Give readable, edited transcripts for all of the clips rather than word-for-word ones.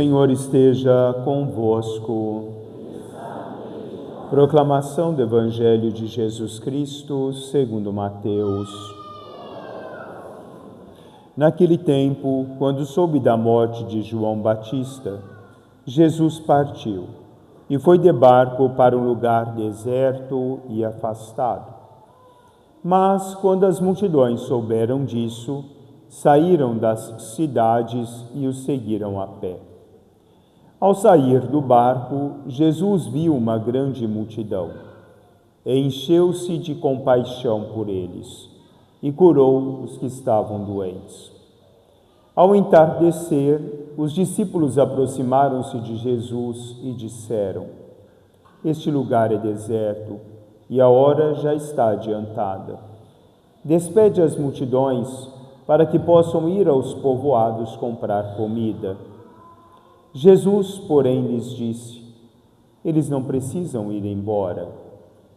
Senhor esteja convosco. Proclamação do Evangelho de Jesus Cristo segundo Mateus. Naquele tempo, quando soube da morte de João Batista, Jesus partiu e foi de barco para um lugar deserto e afastado. Mas, quando as multidões souberam disso, saíram das cidades e o seguiram a pé. Ao sair do barco, Jesus viu uma grande multidão. Encheu-se de compaixão por eles e curou os que estavam doentes. Ao entardecer, os discípulos aproximaram-se de Jesus e disseram: Este lugar é deserto e a hora já está adiantada. Despede as multidões para que possam ir aos povoados comprar comida. Jesus, porém, lhes disse: Eles não precisam ir embora.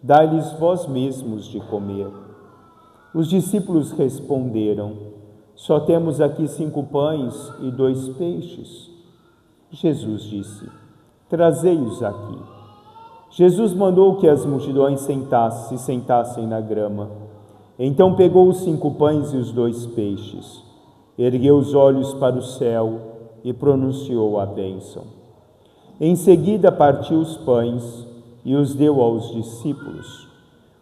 Dai-lhes vós mesmos de comer. Os discípulos responderam: Só temos aqui 5 pães e 2 peixes. Jesus disse: Trazei-os aqui. Jesus mandou que as multidões se sentassem na grama. Então pegou os 5 pães e os 2 peixes, ergueu os olhos para o céu e pronunciou a bênção. Em seguida partiu os pães e os deu aos discípulos.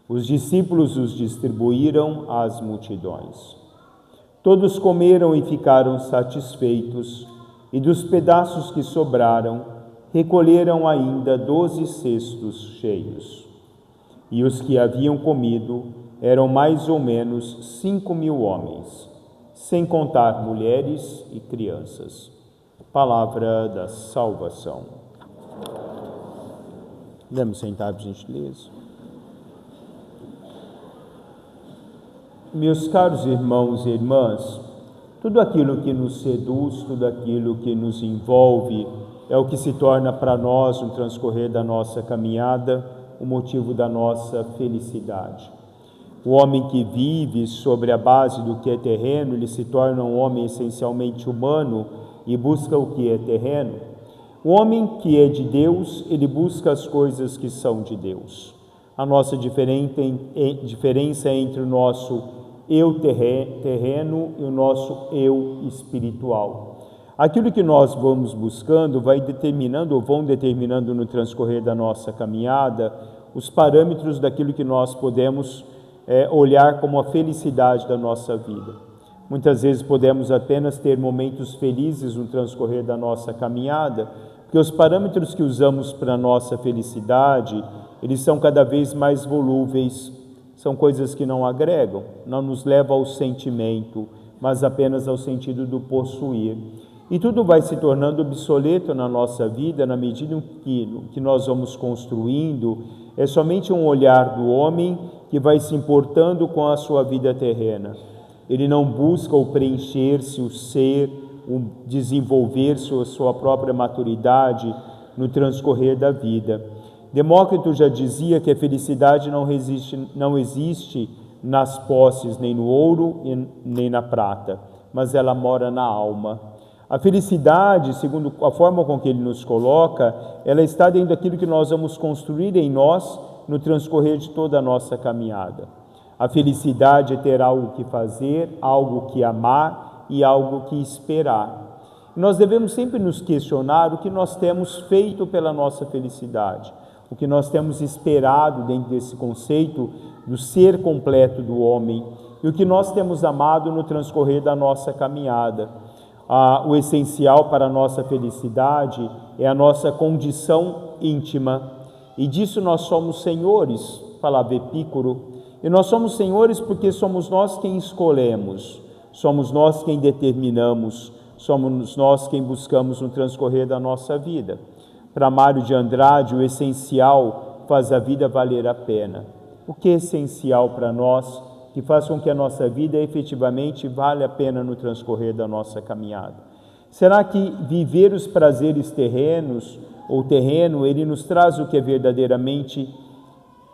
Os discípulos os distribuíram às multidões. Todos comeram e ficaram satisfeitos, e dos pedaços que sobraram, recolheram ainda 12 cestos cheios. E os que haviam comido eram mais ou menos 5.000 homens, sem contar mulheres e crianças. Palavra da salvação. Vamos sentar, por gentileza. Meus caros irmãos e irmãs, tudo aquilo que nos seduz, tudo aquilo que nos envolve, é o que se torna para nós, no transcorrer da nossa caminhada, o motivo da nossa felicidade. O homem que vive sobre a base do que é terreno, ele se torna um homem essencialmente humano e busca o que é terreno. O homem que é de Deus, ele busca as coisas que são de Deus. A nossa diferença entre o nosso eu terreno e o nosso eu espiritual. Aquilo que nós vamos buscando vão determinando no transcorrer da nossa caminhada os parâmetros daquilo que nós podemos olhar como a felicidade da nossa vida. Muitas vezes podemos apenas ter momentos felizes no transcorrer da nossa caminhada, porque os parâmetros que usamos para a nossa felicidade, eles são cada vez mais volúveis, são coisas que não agregam, não nos levam ao sentimento, mas apenas ao sentido do possuir. E tudo vai se tornando obsoleto na nossa vida na medida que nós vamos construindo. É somente um olhar do homem que vai se importando com a sua vida terrena. Ele não busca o preencher-se, o ser, o desenvolver-se, a sua própria maturidade no transcorrer da vida. Demócrito já dizia que a felicidade não existe nas posses, nem no ouro, nem na prata, mas ela mora na alma. A felicidade, segundo a forma com que ele nos coloca, ela está dentro daquilo que nós vamos construir em nós no transcorrer de toda a nossa caminhada. A felicidade é ter algo que fazer, algo que amar e algo que esperar. Nós devemos sempre nos questionar o que nós temos feito pela nossa felicidade, o que nós temos esperado dentro desse conceito do ser completo do homem e o que nós temos amado no transcorrer da nossa caminhada. O essencial para a nossa felicidade é a nossa condição íntima, e disso nós somos senhores, falava Epícoro. E nós somos senhores porque somos nós quem escolhemos, somos nós quem determinamos, somos nós quem buscamos no transcorrer da nossa vida. Para Mário de Andrade, o essencial faz a vida valer a pena. O que é essencial para nós, que faz com que a nossa vida efetivamente vale a pena no transcorrer da nossa caminhada? Será que viver os prazeres terrenos, ou terreno, ele nos traz o que é verdadeiramente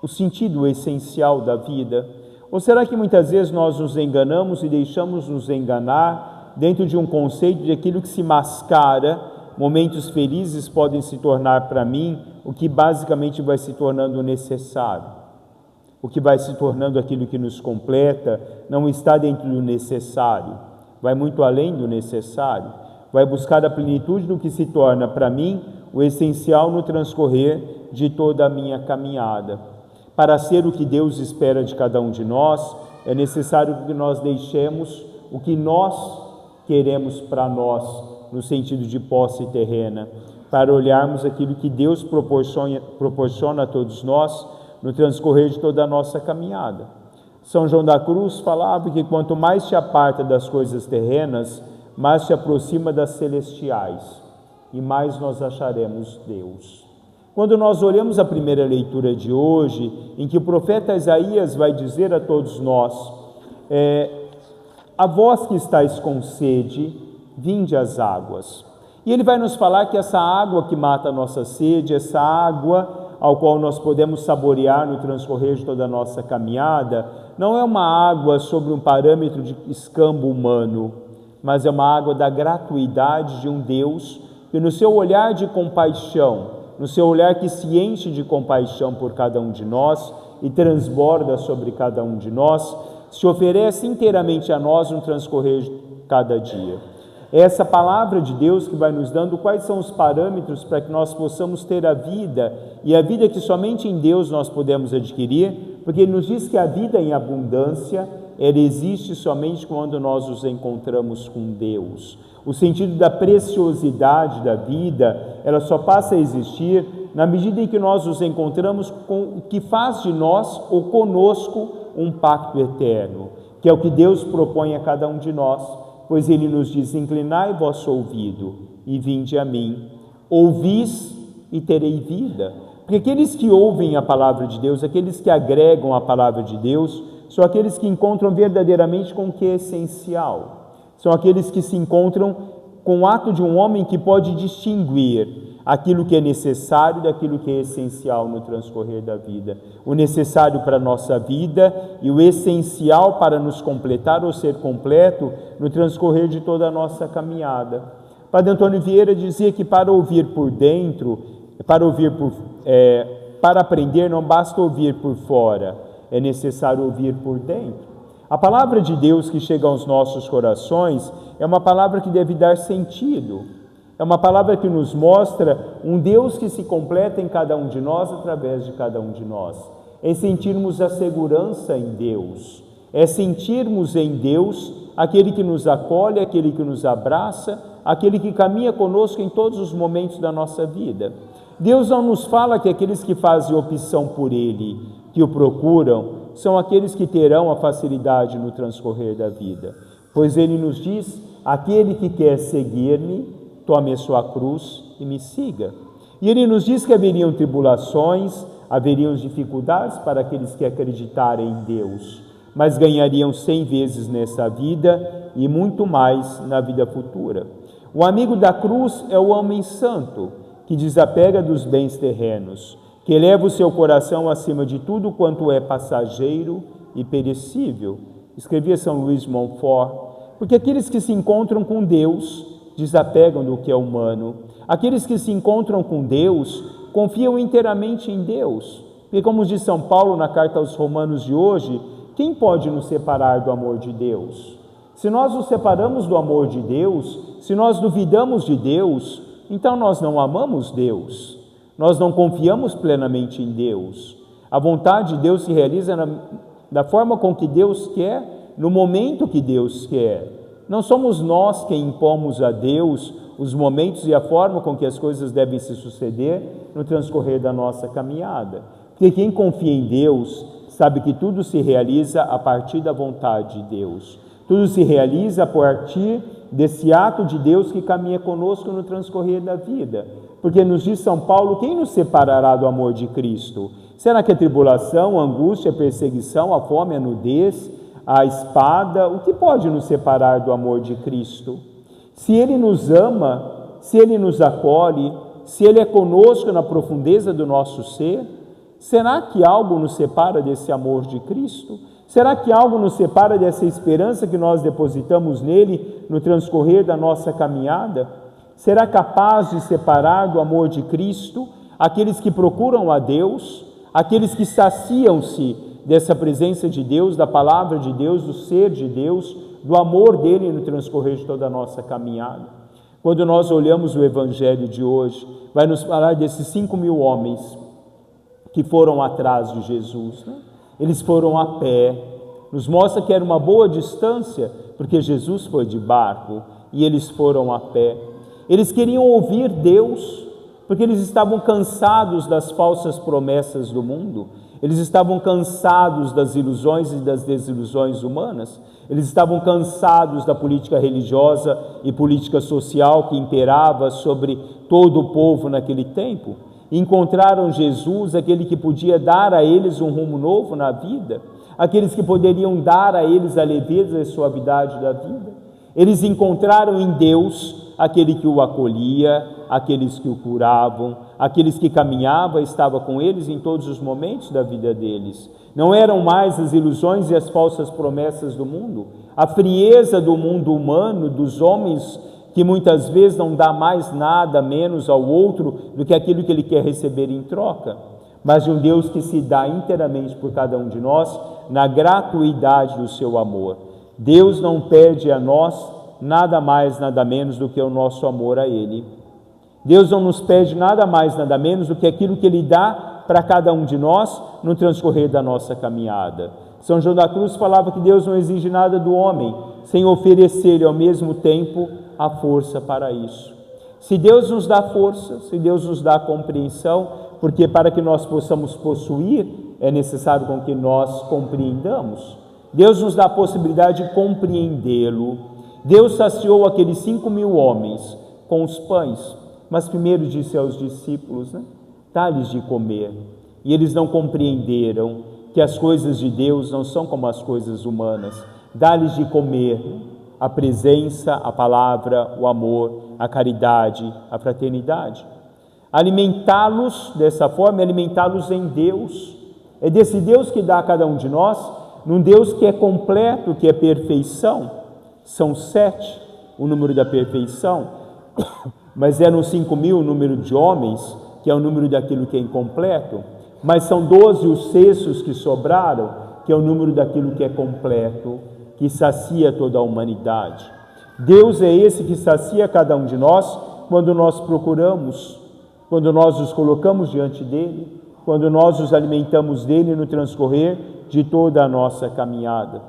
o sentido essencial da vida? Ou será que muitas vezes nós nos enganamos e deixamos nos enganar dentro de um conceito de aquilo que se mascara momentos felizes podem se tornar para mim o que basicamente vai se tornando necessário. O que vai se tornando aquilo que nos completa não está dentro do necessário, vai muito além do necessário, vai buscar a plenitude do que se torna para mim o essencial no transcorrer de toda a minha caminhada. Para ser o que Deus espera de cada um de nós, é necessário que nós deixemos o que nós queremos para nós, no sentido de posse terrena, para olharmos aquilo que Deus proporciona a todos nós no transcorrer de toda a nossa caminhada. São João da Cruz falava que quanto mais te aparta das coisas terrenas, mais te aproxima das celestiais e mais nós acharemos Deus. Quando nós olhamos a primeira leitura de hoje, em que o profeta Isaías vai dizer a todos nós, a vós que estáis com sede, vinde às águas. E ele vai nos falar que essa água que mata a nossa sede, essa água ao qual nós podemos saborear no transcorrer de toda a nossa caminhada, não é uma água sobre um parâmetro de escambo humano, mas é uma água da gratuidade de um Deus que no seu olhar de compaixão, no seu olhar que se enche de compaixão por cada um de nós e transborda sobre cada um de nós, se oferece inteiramente a nós no transcorrer de cada dia. É essa palavra de Deus que vai nos dando quais são os parâmetros para que nós possamos ter a vida, e a vida que somente em Deus nós podemos adquirir, porque Ele nos diz que a vida em abundância, ela existe somente quando nós nos encontramos com Deus. O sentido da preciosidade da vida, ela só passa a existir na medida em que nós nos encontramos com o que faz de nós ou conosco um pacto eterno, que é o que Deus propõe a cada um de nós, pois Ele nos diz, inclinai vosso ouvido e vinde a mim, ouvis e terei vida. Porque aqueles que ouvem a palavra de Deus, aqueles que agregam a palavra de Deus, são aqueles que encontram verdadeiramente com o que é essencial. São aqueles que se encontram com o ato de um homem que pode distinguir aquilo que é necessário daquilo que é essencial no transcorrer da vida. O necessário para a nossa vida e o essencial para nos completar ou ser completo no transcorrer de toda a nossa caminhada. Padre Antônio Vieira dizia que para ouvir por dentro, para aprender não basta ouvir por fora, é necessário ouvir por dentro. A palavra de Deus que chega aos nossos corações é uma palavra que deve dar sentido. É uma palavra que nos mostra um Deus que se completa em cada um de nós, através de cada um de nós. É sentirmos a segurança em Deus. É sentirmos em Deus aquele que nos acolhe, aquele que nos abraça, aquele que caminha conosco em todos os momentos da nossa vida. Deus não nos fala que aqueles que fazem opção por Ele, que o procuram, são aqueles que terão a facilidade no transcorrer da vida. Pois Ele nos diz, aquele que quer seguir-me, tome a sua cruz e me siga. E Ele nos diz que haveriam tribulações, haveriam dificuldades para aqueles que acreditarem em Deus, mas ganhariam 100 vezes nessa vida e muito mais na vida futura. O amigo da cruz é o homem santo, que desapega dos bens terrenos, que eleva o seu coração acima de tudo quanto é passageiro e perecível. Escrevia São Luís de Montfort, porque aqueles que se encontram com Deus desapegam do que é humano. Aqueles que se encontram com Deus confiam inteiramente em Deus. Porque como diz São Paulo na carta aos Romanos de hoje, quem pode nos separar do amor de Deus? Se nós nos separamos do amor de Deus, se nós duvidamos de Deus, então nós não amamos Deus. Nós não confiamos plenamente em Deus. A vontade de Deus se realiza da forma com que Deus quer, no momento que Deus quer. Não somos nós quem impomos a Deus os momentos e a forma com que as coisas devem se suceder no transcorrer da nossa caminhada. Porque quem confia em Deus sabe que tudo se realiza a partir da vontade de Deus. Tudo se realiza a partir desse ato de Deus que caminha conosco no transcorrer da vida. Porque nos diz São Paulo, quem nos separará do amor de Cristo? Será que a tribulação, a angústia, a perseguição, a fome, a nudez, a espada, o que pode nos separar do amor de Cristo? Se Ele nos ama, se Ele nos acolhe, se Ele é conosco na profundeza do nosso ser, será que algo nos separa desse amor de Cristo? Será que algo nos separa dessa esperança que nós depositamos nele no transcorrer da nossa caminhada? Será capaz de separar do amor de Cristo aqueles que procuram a Deus, aqueles que saciam-se dessa presença de Deus, da palavra de Deus, do ser de Deus, do amor dele no transcorrer de toda a nossa caminhada? Quando nós olhamos o Evangelho de hoje, vai nos falar desses 5.000 homens que foram atrás de Jesus, né? Eles foram a pé, nos mostra que era uma boa distância, porque Jesus foi de barco e eles foram a pé. Eles queriam ouvir Deus, porque eles estavam cansados das falsas promessas do mundo, eles estavam cansados das ilusões e das desilusões humanas, eles estavam cansados da política religiosa e política social que imperava sobre todo o povo naquele tempo. Encontraram Jesus, aquele que podia dar a eles um rumo novo na vida, aqueles que poderiam dar a eles a leveza e a suavidade da vida. Eles encontraram em Deus aquele que o acolhia, aqueles que o curavam, aqueles que caminhava e estava com eles em todos os momentos da vida deles. Não eram mais as ilusões e as falsas promessas do mundo, a frieza do mundo humano, dos homens que muitas vezes não dá mais nada menos ao outro do que aquilo que ele quer receber em troca, mas de um Deus que se dá inteiramente por cada um de nós na gratuidade do seu amor. Deus não pede a nós nada mais, nada menos do que o nosso amor a Ele. Deus não nos pede nada mais, nada menos do que aquilo que Ele dá para cada um de nós no transcorrer da nossa caminhada. São João da Cruz falava que Deus não exige nada do homem, sem oferecer-lhe ao mesmo tempo a força para isso. Se Deus nos dá força, se Deus nos dá compreensão, porque para que nós possamos possuir, é necessário com que nós compreendamos. Deus nos dá a possibilidade de compreendê-lo. Deus saciou aqueles 5.000 homens com os pães, mas primeiro disse aos discípulos, dá-lhes de comer. E eles não compreenderam que as coisas de Deus não são como as coisas humanas. Dá-lhes de comer a presença, a palavra, o amor, a caridade, a fraternidade. Alimentá-los dessa forma é alimentá-los em Deus. É desse Deus que dá a cada um de nós, num Deus que é completo, que é perfeição. São 7 o número da perfeição, mas eram 5.000 o número de homens, que é o número daquilo que é incompleto, mas são 12 os cestos que sobraram, que é o número daquilo que é completo, que sacia toda a humanidade. Deus é esse que sacia cada um de nós quando nós procuramos, quando nós nos colocamos diante dele, quando nós nos alimentamos dele no transcorrer de toda a nossa caminhada.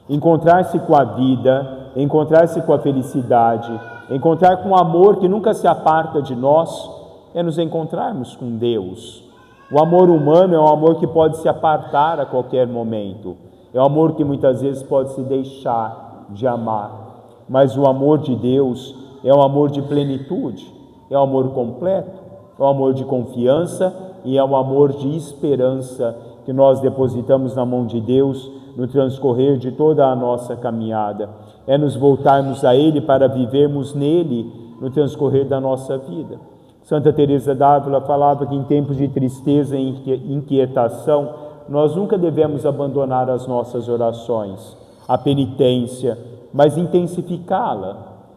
Encontrar-se com a vida, encontrar-se com a felicidade, encontrar com o amor que nunca se aparta de nós, é nos encontrarmos com Deus. O amor humano é um amor que pode se apartar a qualquer momento, é um amor que muitas vezes pode se deixar de amar, mas o amor de Deus é um amor de plenitude, é um amor completo, é um amor de confiança e é um amor de esperança que nós depositamos na mão de Deus no transcorrer de toda a nossa caminhada. É nos voltarmos a Ele para vivermos nele no transcorrer da nossa vida. Santa Teresa d'Ávila falava que em tempos de tristeza e inquietação, nós nunca devemos abandonar as nossas orações, a penitência, mas intensificá-la,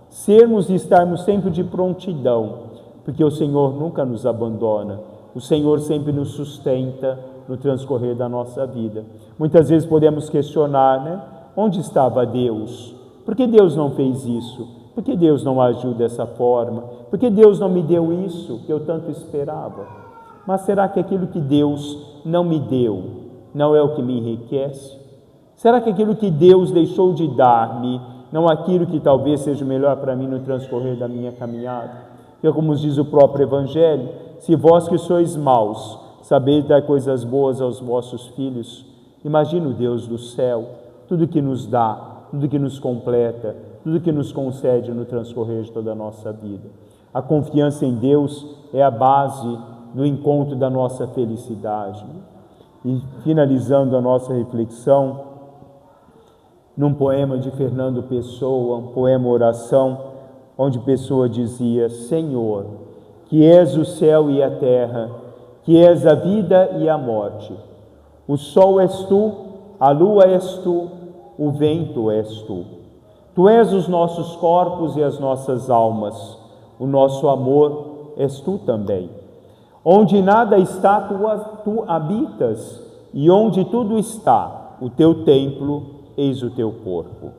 sermos e estarmos sempre de prontidão, porque o Senhor nunca nos abandona, o Senhor sempre nos sustenta no transcorrer da nossa vida. Muitas vezes podemos questionar, onde estava Deus? Por que Deus não fez isso? Por que Deus não agiu dessa forma? Por que Deus não me deu isso que eu tanto esperava? Mas será que aquilo que Deus não me deu não é o que me enriquece? Será que aquilo que Deus deixou de dar-me não é aquilo que talvez seja melhor para mim no transcorrer da minha caminhada? Porque como diz o próprio Evangelho, se vós que sois maus, sabeis dar coisas boas aos vossos filhos, imagina o Deus do céu, tudo que nos dá, tudo que nos completa, tudo que nos concede no transcorrer de toda a nossa vida. A confiança em Deus é a base do encontro da nossa felicidade. E finalizando a nossa reflexão, num poema de Fernando Pessoa, um poema oração, onde Pessoa dizia: Senhor, que és o céu e a terra, que és a vida e a morte, o sol és tu, a lua és tu, o vento és tu. Tu és os nossos corpos e as nossas almas, o nosso amor és tu também. Onde nada está, tu habitas, e onde tudo está, o teu templo, eis o teu corpo.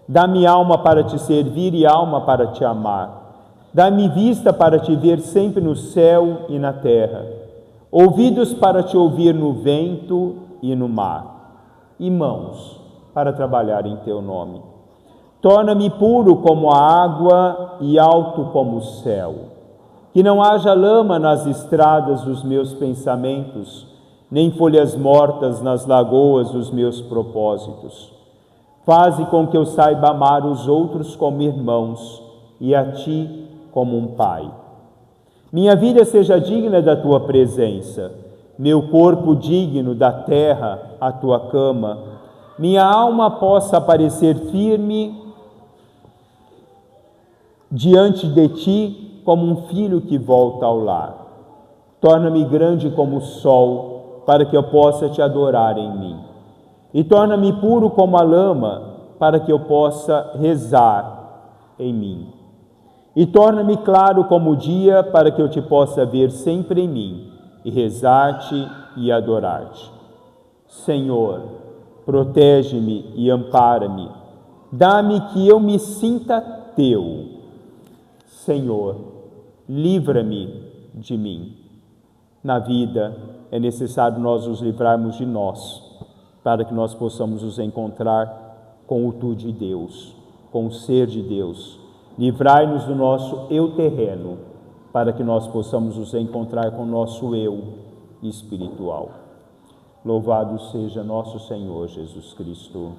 Dá-me alma para te servir e alma para te amar. Dá-me vista para te ver sempre no céu e na terra, ouvidos para te ouvir no vento e no mar, e mãos para trabalhar em teu nome. Torna-me puro como a água e alto como o céu. Que não haja lama nas estradas dos meus pensamentos, nem folhas mortas nas lagoas dos meus propósitos. Faze com que eu saiba amar os outros como irmãos e a ti como um pai. Minha vida seja digna da tua presença, meu corpo digno da terra, a tua cama. Minha alma possa parecer firme diante de ti como um filho que volta ao lar. Torna-me grande como o sol, para que eu possa te adorar em mim. E torna-me puro como a lama, para que eu possa rezar em mim. E torna-me claro como o dia, para que eu te possa ver sempre em mim, e rezar-te e adorar-te. Senhor, protege-me e ampara-me. Dá-me que eu me sinta teu. Senhor, livra-me de mim. Na vida é necessário nós nos livrarmos de nós, para que nós possamos nos encontrar com o tu de Deus, com o ser de Deus. Livrai-nos do nosso eu terreno, para que nós possamos nos encontrar com o nosso eu espiritual. Louvado seja nosso Senhor Jesus Cristo.